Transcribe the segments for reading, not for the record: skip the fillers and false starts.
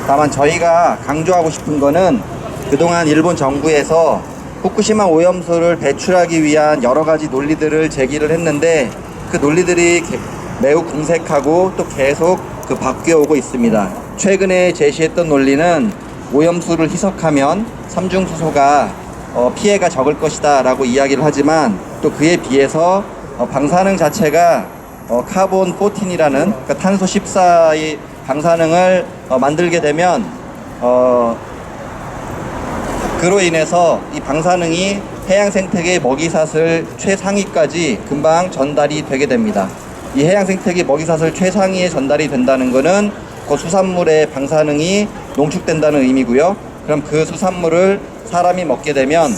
다만 저희가 강조하고 싶은 거는 그동안 일본 정부에서 후쿠시마 오염수를 배출하기 위한 여러 가지 논리들을 제기를 했는데 그 논리들이 매우 궁색하고 또 계속 바뀌어오고 있습니다. 최근에 제시했던 논리는 오염수를 희석하면 삼중수소가 피해가 적을 것이다 라고 이야기를 하지만 또 그에 비해서 방사능 자체가 카본 14이라는 그러니까 탄소 14의 방사능을 만들게 되면 그로 인해서 이 방사능이 해양 생태계의 먹이사슬 최상위까지 금방 전달이 되게 됩니다. 이 해양 생태계 먹이사슬 최상위에 전달이 된다는 것은 그 수산물의 방사능이 농축된다는 의미고요. 그럼 그 수산물을 사람이 먹게 되면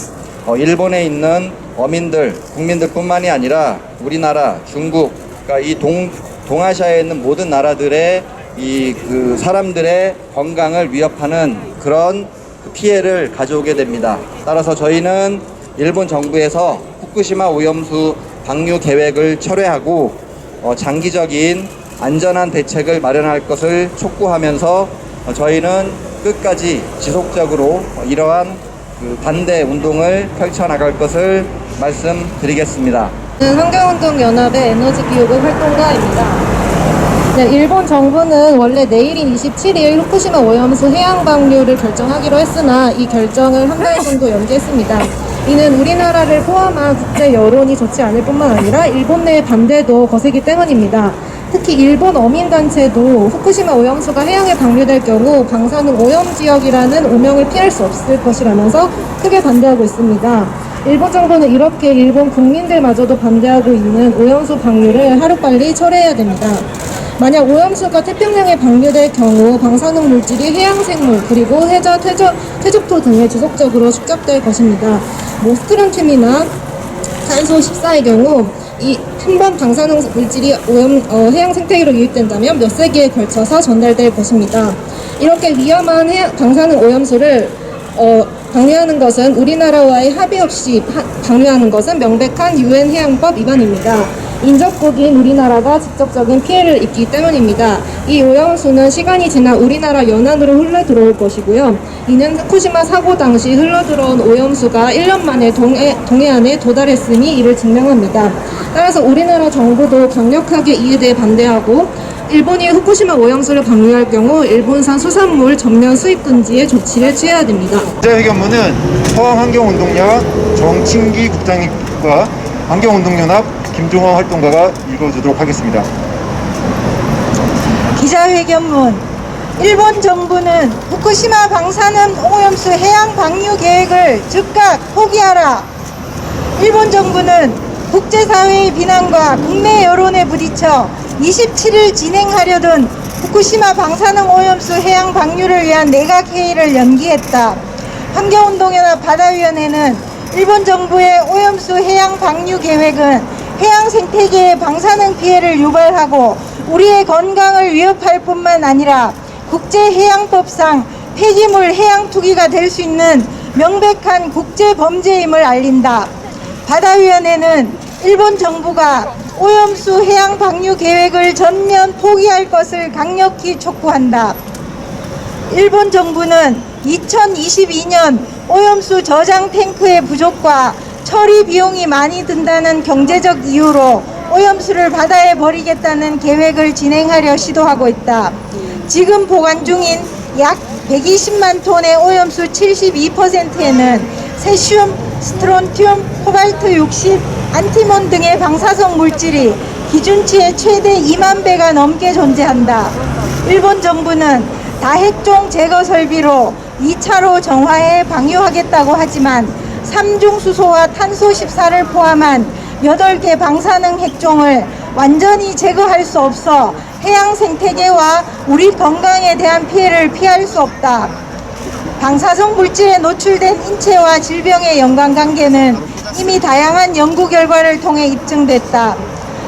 일본에 있는 어민들, 국민들뿐만이 아니라 우리나라, 중국, 그러니까 이 동아시아에 있는 모든 나라들의 그 사람들의 건강을 위협하는 그런 피해를 가져오게 됩니다. 따라서 저희는 일본 정부에서 후쿠시마 오염수 방류 계획을 철회하고 장기적인 안전한 대책을 마련할 것을 촉구하면서 저희는 끝까지 지속적으로 이러한 반대 운동을 펼쳐나갈 것을 말씀드리겠습니다. 환경운동연합의 에너지기후국 활동가입니다. 네, 일본 정부는 원래 내일인 27일 후쿠시마 오염수 해양 방류를 결정하기로 했으나 이 결정을 한 달 정도 연기했습니다. 이는 우리나라를 포함한 국제 여론이 좋지 않을 뿐만 아니라 일본 내의 반대도 거세기 때문입니다. 특히 일본 어민단체도 후쿠시마 오염수가 해양에 방류될 경우 방사능 오염지역이라는 오명을 피할 수 없을 것이라면서 크게 반대하고 있습니다. 일본 정부는 이렇게 일본 국민들마저도 반대하고 있는 오염수 방류를 하루빨리 철회해야 됩니다. 만약 오염수가 태평양에 방류될 경우 방사능 물질이 해양생물 그리고 해저, 퇴적토 등에 지속적으로 축적될 것입니다. 스트론튬이나 탄소 14의 경우 이 한 번 방사능 물질이 해양 생태계로 유입된다면 몇 세기에 걸쳐서 전달될 것입니다. 이렇게 위험한 방사능 오염수를 방류하는 것은 우리나라와의 합의 없이 방류하는 것은 명백한 UN 해양법 위반입니다. 인접국인 우리나라가 직접적인 피해를 입기 때문입니다. 이 오염수는 시간이 지나 우리나라 연안으로 흘러 들어올 것이고요. 이는 후쿠시마 사고 당시 흘러 들어온 오염수가 1년 만에 동해안에 도달했음이 이를 증명합니다. 따라서 우리나라 정부도 강력하게 이에 대해 반대하고 일본이 후쿠시마 오염수를 방류할 경우 일본산 수산물 전면 수입 금지의 조치를 취해야 됩니다. 기자회견문은 포항환경운동연합 정친기 국장님과 환경운동연합 김종화 활동가가 읽어주도록 하겠습니다. 기자회견문. 일본 정부는 후쿠시마 방사능 오염수 해양 방류 계획을 즉각 포기하라. 일본 정부는 국제사회의 비난과 국내 여론에 부딪혀 27일 진행하려던 후쿠시마 방사능 오염수 해양 방류를 위한 내각회의를 연기했다. 환경운동연합 바다위원회는 일본 정부의 오염수 해양 방류 계획은 해양 생태계에 방사능 피해를 유발하고 우리의 건강을 위협할 뿐만 아니라 국제해양법상 폐기물 해양 투기가 될 수 있는 명백한 국제 범죄임을 알린다. 바다위원회는 일본 정부가 오염수 해양 방류 계획을 전면 포기할 것을 강력히 촉구한다. 일본 정부는 2022년 오염수 저장 탱크의 부족과 처리 비용이 많이 든다는 경제적 이유로 오염수를 바다에 버리겠다는 계획을 진행하려 시도하고 있다. 지금 보관 중인 약 120만 톤의 오염수 72%에는 세슘, 스트론튬, 코발트 60, 안티몬 등의 방사성 물질이 기준치의 최대 2만 배가 넘게 존재한다. 일본 정부는 다핵종 제거 설비로 2차로 정화해 방류하겠다고 하지만 삼중수소와 탄소 14를 포함한 8개 방사능 핵종을 완전히 제거할 수 없어 해양 생태계와 우리 건강에 대한 피해를 피할 수 없다. 방사성 물질에 노출된 인체와 질병의 연관관계는 이미 다양한 연구 결과를 통해 입증됐다.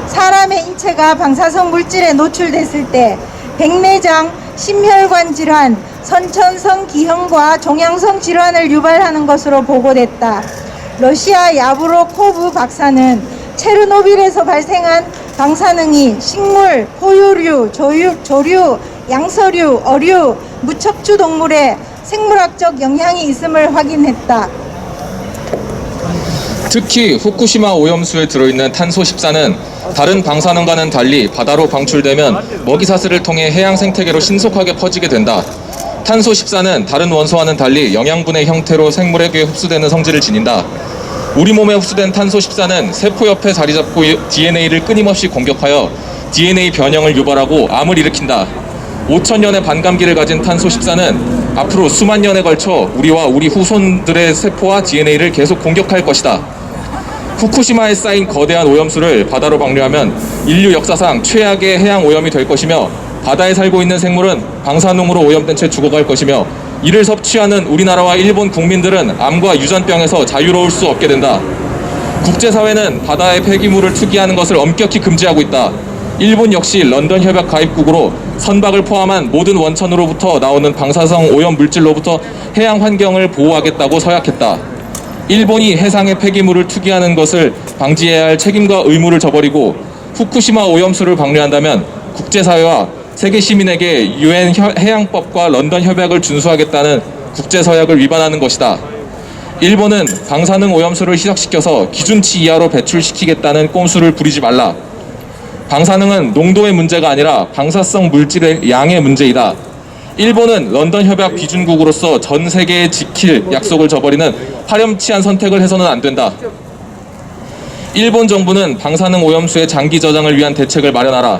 사람의 인체가 방사성 물질에 노출됐을 때 백내장, 심혈관 질환, 선천성 기형과 종양성 질환을 유발하는 것으로 보고됐다. 러시아 야브로코브 박사는 체르노빌에서 발생한 방사능이 식물, 포유류, 조류, 양서류, 어류, 무척추 동물에 생물학적 영향이 있음을 확인했다. 특히 후쿠시마 오염수에 들어있는 탄소 14는 다른 방사능과는 달리 바다로 방출되면 먹이사슬을 통해 해양 생태계로 신속하게 퍼지게 된다. 탄소 14는 다른 원소와는 달리 영양분의 형태로 생물에게 흡수되는 성질을 지닌다. 우리 몸에 흡수된 탄소 14는 세포 옆에 자리 잡고 DNA를 끊임없이 공격하여 DNA 변형을 유발하고 암을 일으킨다. 5,000년의 반감기를 가진 탄소 14는 앞으로 수만 년에 걸쳐 우리와 우리 후손들의 세포와 DNA를 계속 공격할 것이다. 후쿠시마에 쌓인 거대한 오염수를 바다로 방류하면 인류 역사상 최악의 해양 오염이 될 것이며 바다에 살고 있는 생물은 방사능으로 오염된 채 죽어갈 것이며 이를 섭취하는 우리나라와 일본 국민들은 암과 유전병에서 자유로울 수 없게 된다. 국제사회는 바다의 폐기물을 투기하는 것을 엄격히 금지하고 있다. 일본 역시 런던 협약 가입국으로 선박을 포함한 모든 원천으로부터 나오는 방사성 오염 물질로부터 해양 환경을 보호하겠다고 서약했다. 일본이 해상의 폐기물을 투기하는 것을 방지해야 할 책임과 의무를 저버리고 후쿠시마 오염수를 방류한다면 국제사회와 세계 시민에게 유엔 해양법과 런던 협약을 준수하겠다는 국제서약을 위반하는 것이다. 일본은 방사능 오염수를 희석시켜서 기준치 이하로 배출시키겠다는 꼼수를 부리지 말라. 방사능은 농도의 문제가 아니라 방사성 물질의 양의 문제이다. 일본은 런던 협약 비준국으로서 전 세계에 지킬 약속을 저버리는 파렴치한 선택을 해서는 안 된다. 일본 정부는 방사능 오염수의 장기 저장을 위한 대책을 마련하라.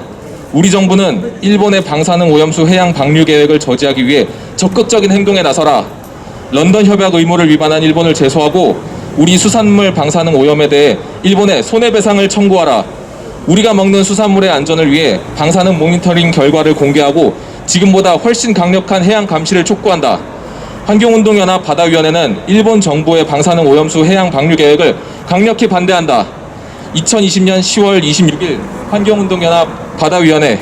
우리 정부는 일본의 방사능 오염수 해양 방류 계획을 저지하기 위해 적극적인 행동에 나서라. 런던 협약 의무를 위반한 일본을 제소하고 우리 수산물 방사능 오염에 대해 일본에 손해배상을 청구하라. 우리가 먹는 수산물의 안전을 위해 방사능 모니터링 결과를 공개하고 지금보다 훨씬 강력한 해양 감시를 촉구한다. 환경운동연합 바다위원회는 일본 정부의 방사능 오염수 해양 방류 계획을 강력히 반대한다. 2020년 10월 26일 환경운동연합 바다위원회